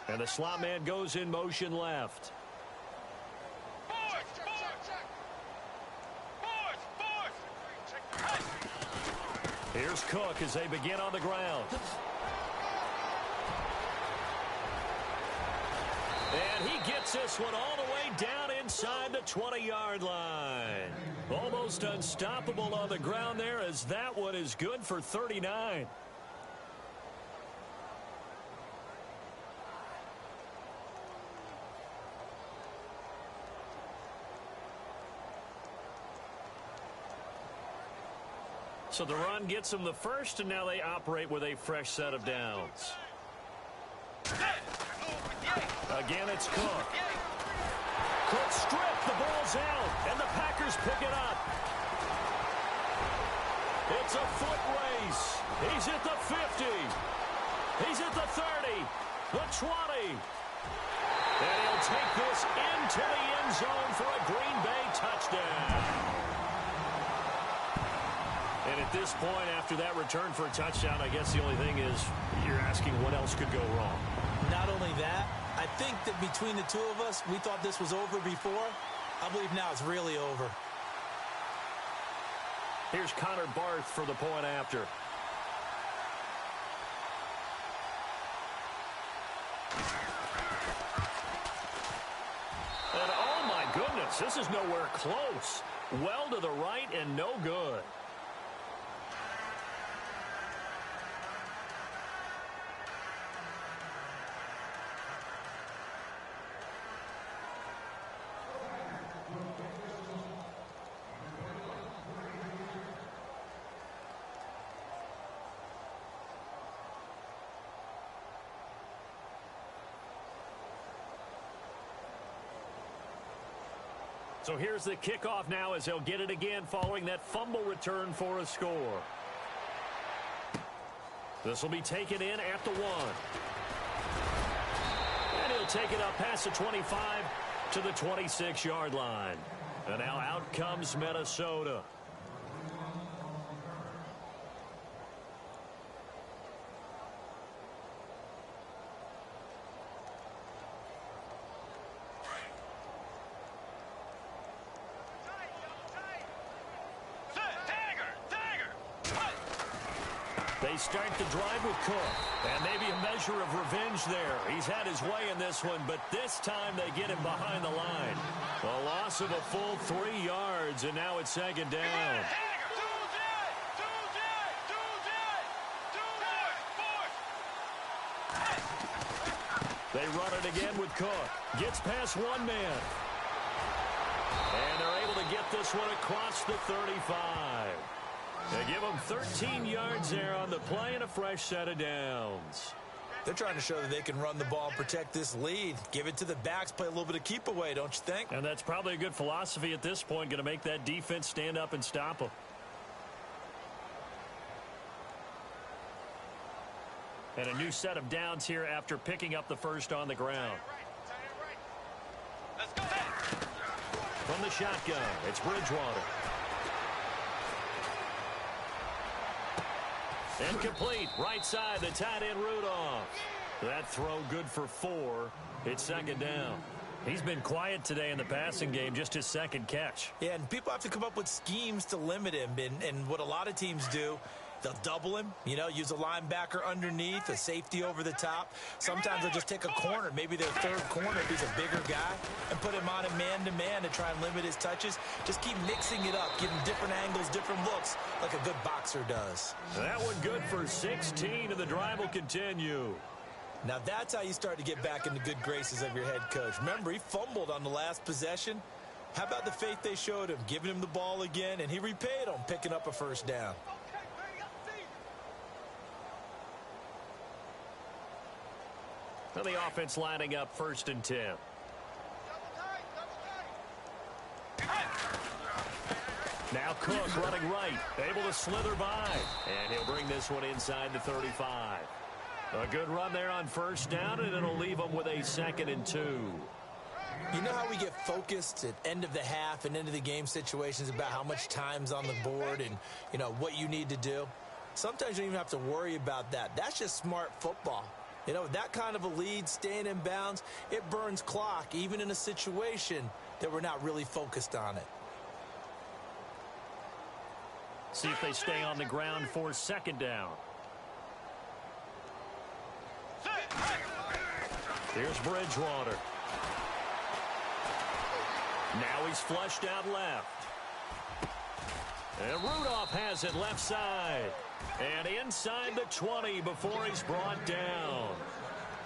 And the slot man goes in motion left. Here's Cook as they begin on the ground. And he gets this one all the way down inside the 20-yard line. Almost unstoppable on the ground there, as that one is good for 39. So the run gets them the first, and now they operate with a fresh set of downs. Again, it's Cook. Cook stripped, the ball's out, and the Packers pick it up. It's a foot race. He's at the 50. He's at the 30, the 20. And he'll take this into the end zone for a Green Bay touchdown. And at this point, after that return for a touchdown, I guess the only thing is you're asking what else could go wrong. Not only that, I think that between the two of us, we thought this was over before. I believe now it's really over. Here's Connor Barth for the point after. And oh my goodness, this is nowhere close. Well to the right and no good. So here's the kickoff now as they'll get it again following that fumble return for a score. This will be taken in at the 1. And he'll take it up past the 25 to the 26-yard line. And now out comes Minnesota. They start the drive with Cook, and maybe a measure of revenge there. He's had his way in this one, but this time they get him behind the line. A loss of a full 3 yards, and now it's second down. They run it again with Cook. Gets past one man. And they're able to get this one across the 35. They give them 13 yards there on the play and a fresh set of downs. They're trying to show that they can run the ball and protect this lead. Give it to the backs, play a little bit of keep away, don't you think? And that's probably a good philosophy at this point, going to make that defense stand up and stop them. And a new set of downs here after picking up the first on the ground. Let's go. From the shotgun, it's Bridgewater. Incomplete, right side, the tight end Rudolph. That throw good for 4. It's second down. He's been quiet today in the passing game, just his second catch. Yeah, and people have to come up with schemes to limit him. And what a lot of teams do, they'll double him, use a linebacker underneath, a safety over the top. Sometimes they'll just take a corner, maybe their third corner if he's a bigger guy, and put him on a man-to-man to try and limit his touches. Just keep mixing it up, give him different angles, different looks, like a good boxer does. That one good for 16, and the drive will continue. Now that's how you start to get back in the good graces of your head coach. Remember, he fumbled on the last possession. How about the faith they showed him, giving him the ball again, and he repaid them, picking up a first down. And the offense lining up 1st and 10. Now Cook running right, able to slither by. And he'll bring this one inside the 35. A good run there on first down, and it'll leave them with a 2nd and 2. You know how we get focused at end of the half and end of the game situations about how much time's on the board and, what you need to do? Sometimes you don't even have to worry about that. That's just smart football. You know, that kind of a lead, staying in bounds, it burns clock, even in a situation that we're not really focused on it. See if they stay on the ground for second down. Here's Bridgewater. Now he's flushed out left. And Rudolph has it left side. And inside the 20 before he's brought down.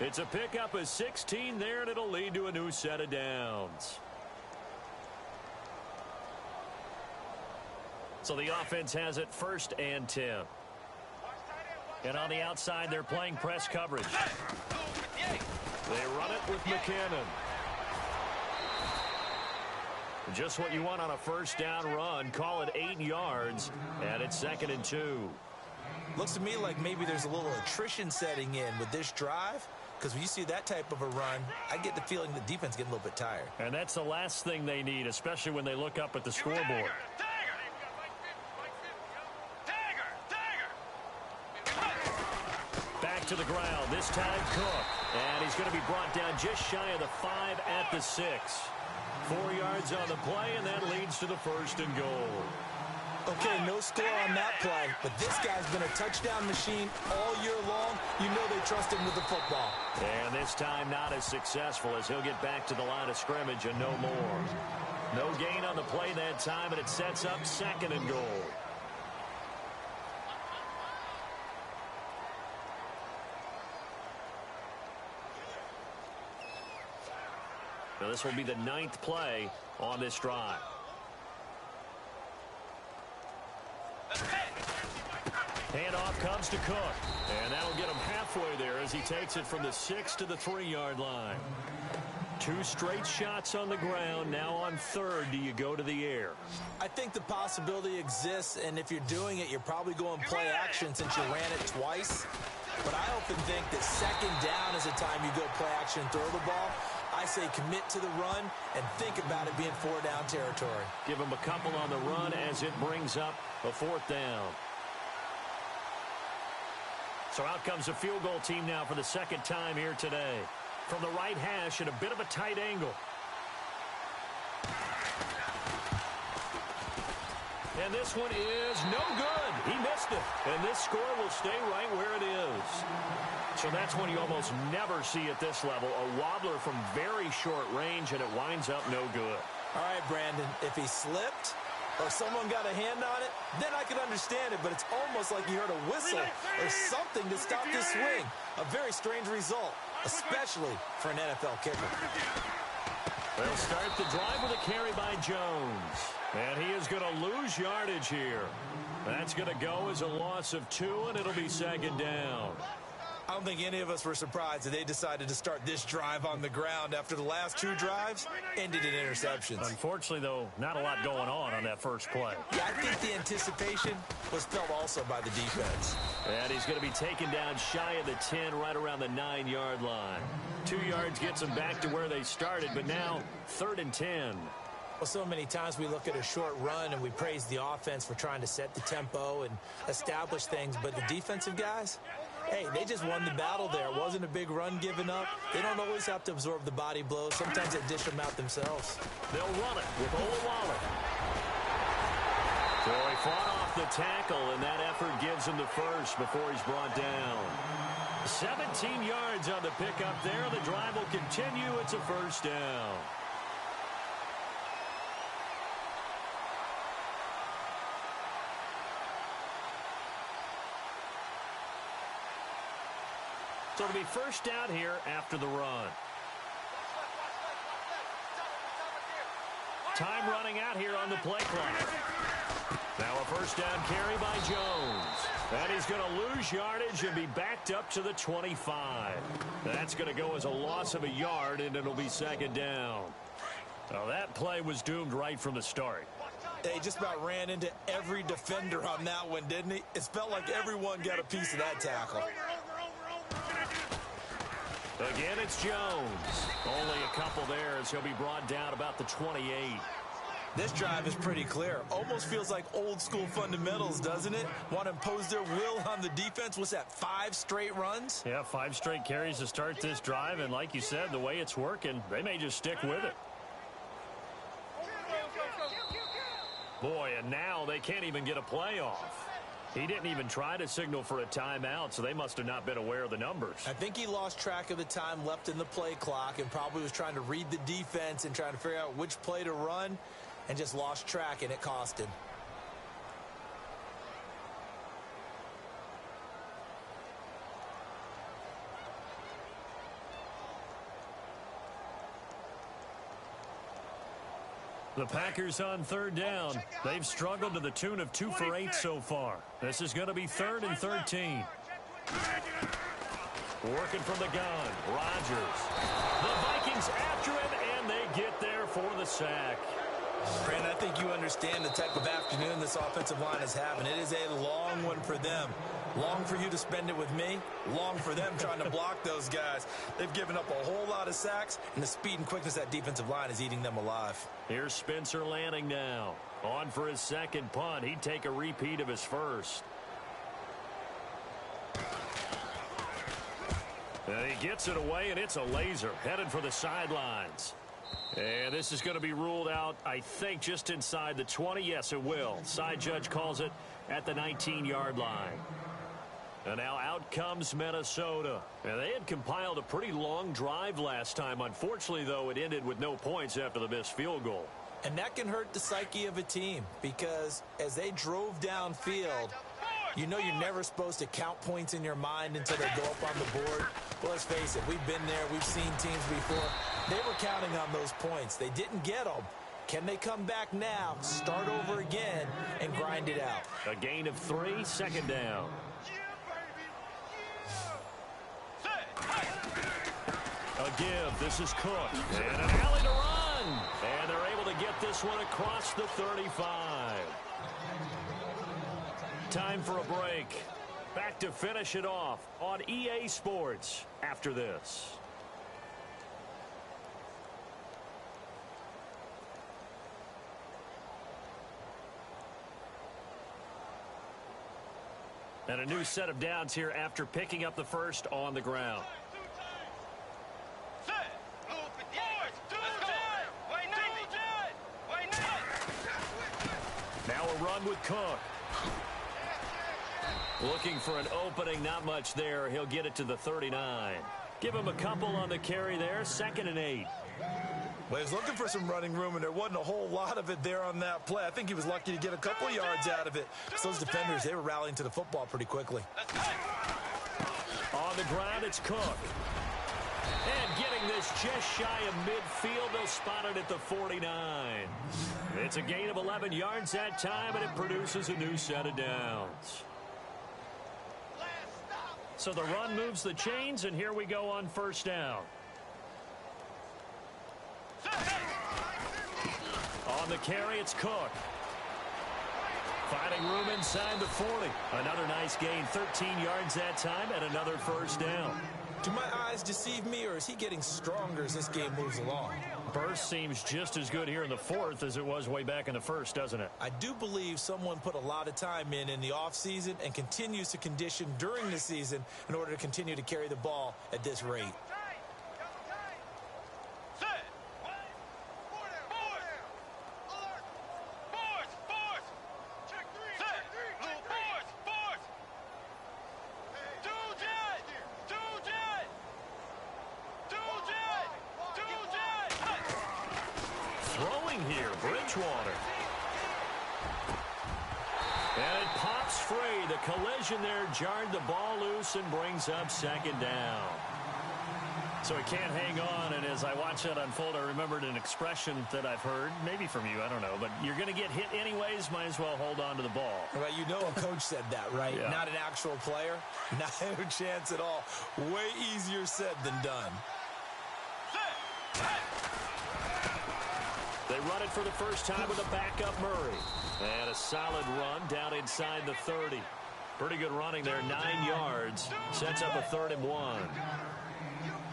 It's a pickup of 16 there, and it'll lead to a new set of downs. So the offense has it 1st and 10. And on the outside, they're playing press coverage. They run it with McKinnon. Just what you want on a first down run. Call it 8 yards, and it's 2nd and 2. Looks to me like maybe there's a little attrition setting in with this drive, because when you see that type of a run, I get the feeling the defense getting a little bit tired. And that's the last thing they need, especially when they look up at the scoreboard. Back to the ground, this time Cook. And he's going to be brought down just shy of the 5 at the 6. 4 yards on the play, and that leads to the 1st and goal. Okay, no score on that play, but this guy's been a touchdown machine all year long. You know they trust him with the football. And this time not as successful, as he'll get back to the line of scrimmage and no more. No gain on the play that time, and it sets up 2nd and goal. Now this will be the 9th play on this drive. Handoff comes to Cook. And that'll get him halfway there as he takes it from the 6 to the 3-yard line. 2 straight shots on the ground. Now on 3rd, do you go to the air? I think the possibility exists, and if you're doing it, you're probably going play action since you ran it twice. But I often think that 2nd down is the time you go play action and throw the ball. I say commit to the run and think about it being 4-down territory. Give him a couple on the run as it brings up a 4th down. So out comes a field goal team now for the 2nd time here today. From the right hash at a bit of a tight angle. And this one is no good. He missed it. And this score will stay right where it is. So that's when you almost never see at this level a wobbler from very short range, and it winds up no good. All right, Brandon, if he slipped or someone got a hand on it, then I could understand it, but it's almost like you heard a whistle or something to stop this swing. A very strange result, especially for an NFL kicker. They'll start the drive with a carry by Jones. And he is going to lose yardage here. That's going to go as a loss of 2, and it'll be 2nd down. I don't think any of us were surprised that they decided to start this drive on the ground after the last 2 drives ended in interceptions. Unfortunately, though, not a lot going on that first play. Yeah, I think the anticipation was felt also by the defense. And he's going to be taken down shy of the 10, right around the 9-yard line. 2 yards gets them back to where they started, but now 3rd and 10. Well, so many times we look at a short run and we praise the offense for trying to set the tempo and establish things, but the defensive guys, hey, they just won the battle there. It wasn't a big run given up. They don't always have to absorb the body blows. Sometimes they dish them out themselves. They'll run it with Olawale. So he fought off the tackle, and that effort gives him the 1st before he's brought down. 17 yards on the pickup there. The drive will continue. It's a 1st down. So it'll be 1st down here after the run. Time running out here on the play clock. Now a 1st down carry by Jones. And he's going to lose yardage and be backed up to the 25. That's going to go as a loss of a yard, and it'll be 2nd down. Now that play was doomed right from the start. He just about ran into every defender on that one, didn't he? It felt like everyone got a piece of that tackle. Again, it's Jones. Only a couple there as he'll be brought down about the 28. This drive is pretty clear. Almost feels like old school fundamentals, doesn't it? Want to impose their will on the defense. What's that, 5 straight runs? Yeah, 5 straight carries to start this drive. And like you said, the way it's working, they may just stick with it. Boy, and now they can't even get a play off. He didn't even try to signal for a timeout, so they must have not been aware of the numbers. I think he lost track of the time left in the play clock and probably was trying to read the defense and trying to figure out which play to run and just lost track, and it cost him. The Packers on 3rd down. They've struggled to the tune of 2 for 8 so far. This is going to be 3rd and 13. Working from the gun, Rodgers. The Vikings after him, and they get there for the sack. Brandon, I think you understand the type of afternoon this offensive line is having. It is a long one for them. Long for you to spend it with me. Long for them trying to block those guys. They've given up a whole lot of sacks, and the speed and quickness of that defensive line is eating them alive. Here's Spencer Lanning now. On for his second punt. He'd take a repeat of his first. And he gets it away, and it's a laser. Headed for the sidelines. And this is going to be ruled out, I think, just inside the 20. Yes, it will. Side judge calls it at the 19-yard line. And now out comes Minnesota. And they had compiled a pretty long drive last time. Unfortunately, though, it ended with no points after the missed field goal. And that can hurt the psyche of a team because as they drove downfield, you know you're never supposed to count points in your mind until they go up on the board. Well, let's face it, we've been there. We've seen teams before. They were counting on those points. They didn't get them. Can they come back now, start over again, and grind it out? A gain of 3, 2nd down. A give. This is Cook. And an alley to run. And they're able to get this one across the 35. Time for a break. Back to finish it off on EA Sports after this. And a new set of downs here after picking up the first on the ground. Now a run with Cook. Looking for an opening, not much there. He'll get it to the 39. Give him a couple on the carry there, 2nd and 8. Well, he was looking for some running room, and there wasn't a whole lot of it there on that play. I think he was lucky to get a couple of yards out of it. So those defenders, they were rallying to the football pretty quickly. On the ground, it's Cook. And getting this just shy of midfield, they'll spot it at the 49. It's a gain of 11 yards that time, and it produces a new set of downs. So the run moves the chains, and here we go on 1st down. On the carry, it's Cook. Finding room inside the 40. Another nice gain, 13 yards that time, and another 1st down. Do my eyes deceive me, or is he getting stronger as this game moves along? Burst seems just as good here in the 4th as it was way back in the 1st, doesn't it? I do believe someone put a lot of time in the offseason and continues to condition during the season in order to continue to carry the ball at this rate. Here, Bridgewater. And it pops free. The collision there jarred the ball loose and brings up 2nd down. So he can't hang on, and as I watch that unfold, I remembered an expression that I've heard, maybe from you, I don't know, but you're going to get hit anyways, might as well hold on to the ball. Well, you know a coach said that, right? Yeah. Not an actual player. Not a chance at all. Way easier said than done. They run it for the first time with a backup Murray. And a solid run down inside the 30. Pretty good running there, 9 yards. Sets up a 3rd and 1.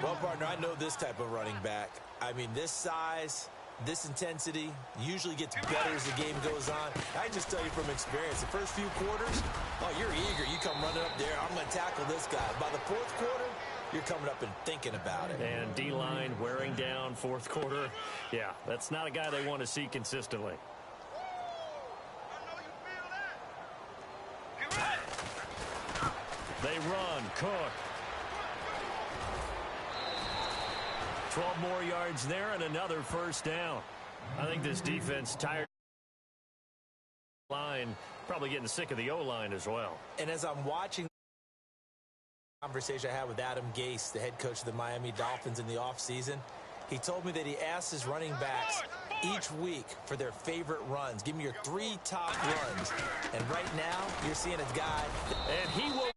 Well, partner, I know this type of running back. I mean, this size, This intensity usually gets better as the game goes on. I just tell you from experience, the first few quarters, oh, you're eager. You come running up there, I'm going to tackle this guy. By the fourth quarter, you're coming up and thinking about it. And D-line wearing down fourth quarter. Yeah, that's not a guy they want to see consistently. They run. Cook. 12 more yards there and another first down. I think this defense tired. Line probably getting sick of the O-line as well. And as I'm watching the conversation I had with Adam Gase, the head coach of the Miami Dolphins in the offseason, he told me that he asked his running backs each week for their favorite runs. Give me your 3 top runs. And right now, you're seeing a guy. And he will.